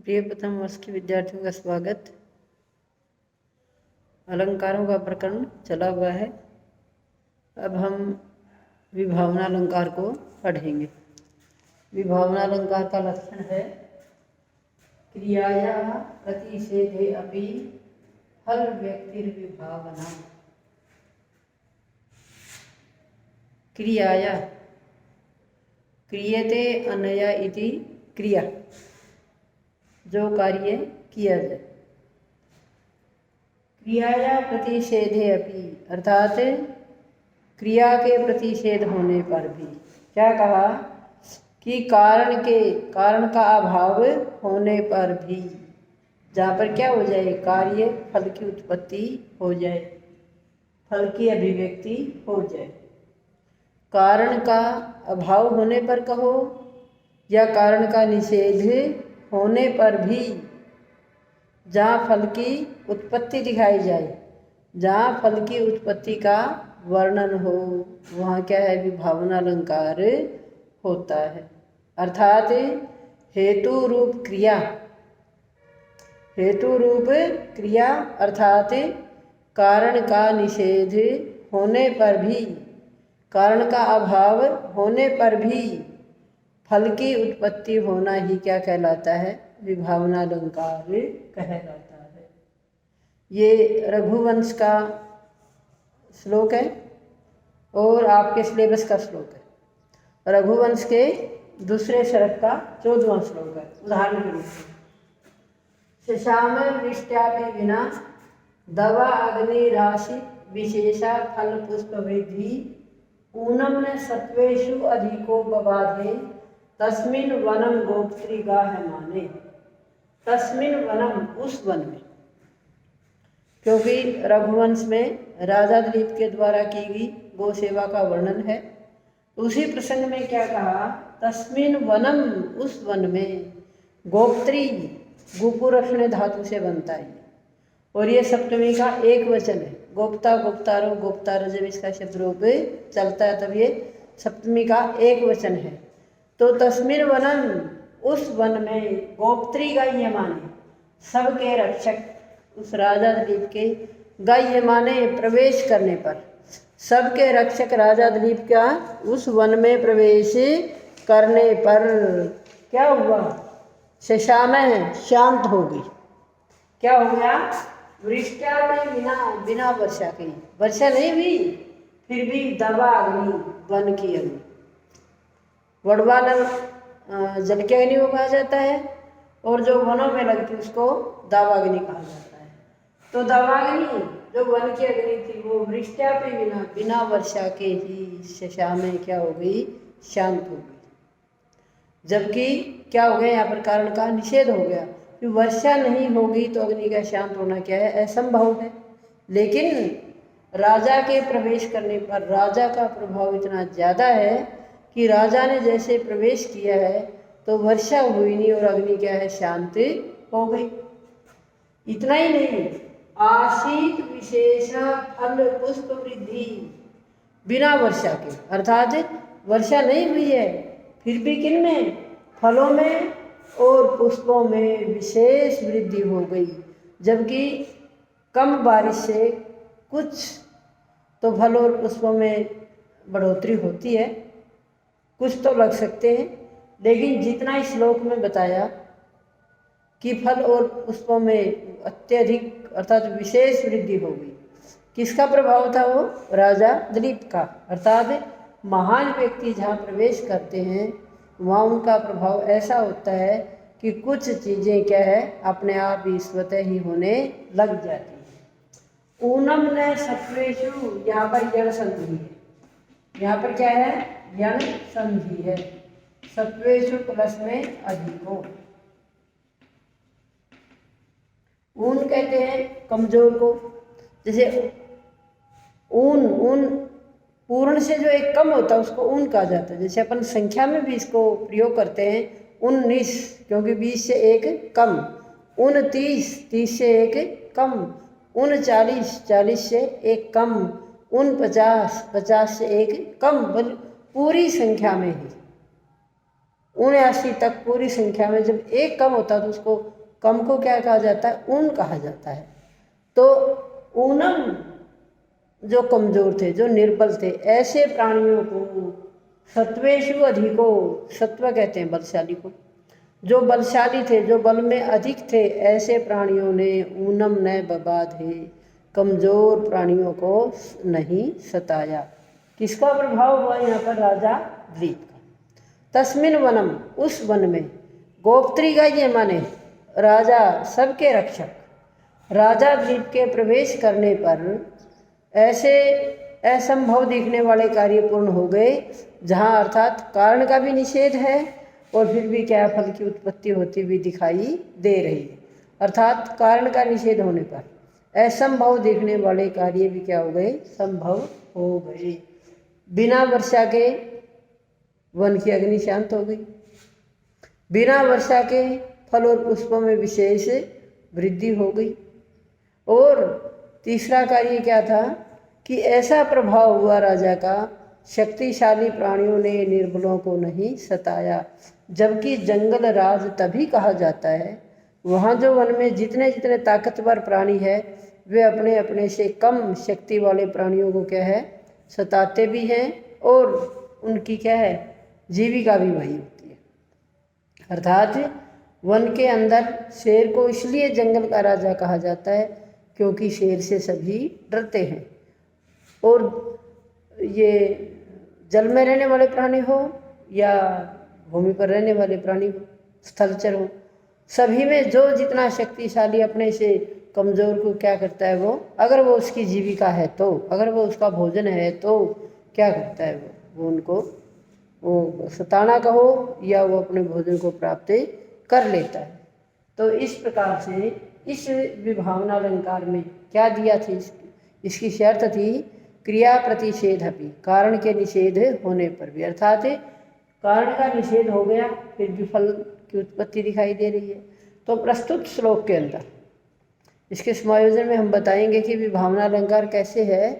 प्रिय प्रथम वर्ष के विद्यार्थियों का स्वागत। अलंकारों का प्रकरण चला हुआ है। अब हम विभावना अलंकार को पढ़ेंगे। विभावना अलंकार का लक्षण है क्रियाया प्रतिषेधे अपि फल व्यक्तिर्विभावना। क्रियाया क्रियते अनया इति क्रिया, जो कार्य किया जाए। क्रियाया प्रतिषेधे अपि अर्थात क्रिया के प्रतिषेध होने पर भी, क्या कहा कि कारण का अभाव होने पर भी, जहाँ पर क्या हो जाए, कार्य फल की उत्पत्ति हो जाए, फल की अभिव्यक्ति हो जाए। कारण का अभाव होने पर कहो या कारण का निषेध होने पर भी, जहाँ फल की उत्पत्ति दिखाई जाए, जहाँ फल की उत्पत्ति का वर्णन हो, वहाँ क्या है, विभावना अलंकार होता है। अर्थात हेतु रूप क्रिया अर्थात कारण का निषेध होने पर भी, कारण का अभाव होने पर भी फल की उत्पत्ति होना ही क्या कहलाता है, विभावना अलंकार कहलाता है। ये रघुवंश का श्लोक है और आपके सिलेबस का श्लोक है। रघुवंश के दूसरे सर्ग का 14वां श्लोक है। उदाहरण के रूप में, शशाम वृष्ट्यापि विना दवा अग्नि राशि विशेषा फल पुष्प वृद्धि ऊनम न सत्वेषु अधिको बबाधे तस्मिन् वनम गोप्त्रिगाह माने। तस्मिन् वनम, उस वन में, क्योंकि रघुवंश में राजा दिलीप के द्वारा की गई गौ सेवा का वर्णन है। उसी प्रसंग में क्या कहा, तस्मिन् वनम, उस वन में, गोप्त्री, गुपुरक्षण धातु से बनता है और ये सप्तमी का एक वचन है। गोप्ता, गोप्तारो, गोप्तारो, जब इसका शब्द रूप चलता है तब ये सप्तमी का एक वचन है। तो तस्मिन् वनम, उस वन में, गोप्त्री गाय माने, सबके रक्षक, उस राजा दिलीप के गाय माने प्रवेश करने पर, सबके रक्षक राजा दिलीप का उस वन में प्रवेश करने पर क्या हुआ, शशामय, शांत हो गई। क्या हो गया, वृष्टा में बिना वर्षा के, वर्षा नहीं हुई फिर भी दवा अग्नि, वन की अग्नि, वड़वानल जल की अग्नि को कहा जाता है और जो वनों में लगती उसको दावाग्नि कहा जाता है। तो दावाग्नि जो वन की अग्नि थी वो वृष्टा पे बिना वर्षा के ही शशा में क्या हो गई, शांत हो गई। जबकि क्या हो गया, यहाँ पर कारण का निषेध हो गया कि वर्षा नहीं होगी तो अग्नि का शांत होना क्या है, असंभव है। लेकिन राजा के प्रवेश करने पर राजा का प्रभाव इतना ज़्यादा है कि राजा ने जैसे प्रवेश किया है तो वर्षा हुई नहीं और अग्नि क्या है, शांत हो गई। इतना ही नहीं, आशीत विशेष फल पुष्प वृद्धि, बिना वर्षा के, अर्थात वर्षा नहीं हुई है फिर भी किन में, फलों में और पुष्पों में विशेष वृद्धि हो गई। जबकि कम बारिश से कुछ तो फल और पुष्पों में बढ़ोतरी होती है, कुछ तो लग सकते हैं, लेकिन जितना इस श्लोक में बताया कि फल और पुष्पों में अत्यधिक अर्थात विशेष वृद्धि हो गई, किसका प्रभाव था, वो राजा दिलीप का। अर्थात महान व्यक्ति जहाँ प्रवेश करते हैं वहाँ उनका प्रभाव ऐसा होता है कि कुछ चीज़ें क्या है, अपने आप ही स्वतः ही होने लग जाती हैं। ऊनम न सत्वेषु, यहाँ पर यण संधि है, यहाँ पर क्या है, यण संधि है। सत्वेषु प्लस में अधिको, ऊन कहते हैं कमजोर को। जैसे ऊन पूर्ण से जो एक कम होता है उसको ऊन कहा जाता है। जैसे अपन संख्या में भी इसको प्रयोग करते हैं, 19, क्योंकि 20 से एक कम, 29, 30 से एक कम, 39, 40 से एक कम, 49, 50 से एक कम, पूरी संख्या में ही 79 तक पूरी संख्या में जब एक कम होता तो उसको कम को क्या कहा जाता है? ऊन कहा जाता है। तो ऊनम जो कमजोर थे, जो निर्बल थे, ऐसे प्राणियों को सत्वेषु अधिको, सत्व कहते हैं बलशाली को, जो बलशाली थे, जो बल में अधिक थे, ऐसे प्राणियों ने ऊनम न बबाधे, कमजोर प्राणियों को नहीं सताया। किसका प्रभाव हुआ यहाँ पर? राजा द्वीप का। तस्मिन वनम, उस वन में, गोपत्री का ये माने राजा, सबके रक्षक, राजा द्वीप के प्रवेश करने पर ऐसे असंभव दिखने वाले कार्य पूर्ण हो गए, जहाँ अर्थात कारण का भी निषेध है और फिर भी क्या फल की उत्पत्ति होती हुई दिखाई दे रही है। अर्थात कारण का निषेध होने पर असंभव दिखने वाले कार्य भी क्या हो गए? संभव हो गए। बिना वर्षा के वन की अग्नि शांत हो गई, बिना वर्षा के फल और पुष्पों में विशेष वृद्धि हो गई। और तीसरा कार्य क्या था कि ऐसा प्रभाव हुआ राजा का, शक्तिशाली प्राणियों ने निर्बलों को नहीं सताया। जबकि जंगल राज तभी कहा जाता है वहाँ जो वन में जितने जितने ताकतवर प्राणी है, वे अपने अपने से कम शक्ति वाले प्राणियों को क्या है? सताते भी हैं, और उनकी क्या है? जीविका भी वही होती है। अर्थात वन के अंदर शेर को इसलिए जंगल का राजा कहा जाता है क्योंकि शेर से सभी डरते हैं। और ये जल में रहने वाले प्राणी हो या भूमि पर रहने वाले प्राणी हो, स्थलचर हो, सभी में जो जितना शक्तिशाली अपने से कमज़ोर को क्या करता है वो, अगर वो उसकी जीविका है तो, अगर वो उसका भोजन है तो क्या करता है वो उनको वो सताना कहो या वो अपने भोजन को प्राप्त कर लेता है। तो इस प्रकार से इस विभावना अलंकार में क्या दिया थी? इसकी शर्त थी क्रिया प्रतिषेध भी, कारण के निषेध होने पर भी, अर्थात कारण का निषेध हो गया फिर भी फल की उत्पत्ति दिखाई दे रही है। तो प्रस्तुत श्लोक के अंदर इसके समायोजन में हम बताएंगे कि विभावना अलंकार कैसे है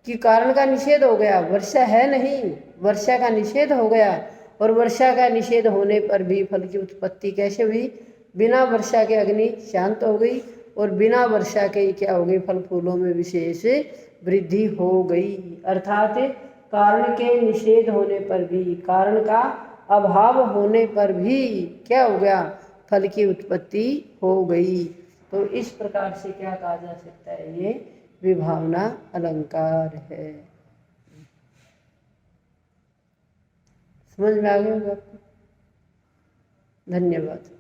कि कारण का निषेध हो गया, वर्षा है नहीं, वर्षा का निषेध हो गया, और वर्षा का निषेध होने पर भी फल की उत्पत्ति कैसे हुई? बिना वर्षा के अग्नि शांत हो गई, और बिना वर्षा के क्या हो गई? फल फूलों में विशेष वृद्धि हो गई। अर्थात कारण के निषेध होने पर भी, कारण का अभाव होने पर भी क्या हो गया? फल की उत्पत्ति हो गई। तो इस प्रकार से क्या कहा जा सकता है? ये विभावना अलंकार है। समझ में आ गया आपको? धन्यवाद।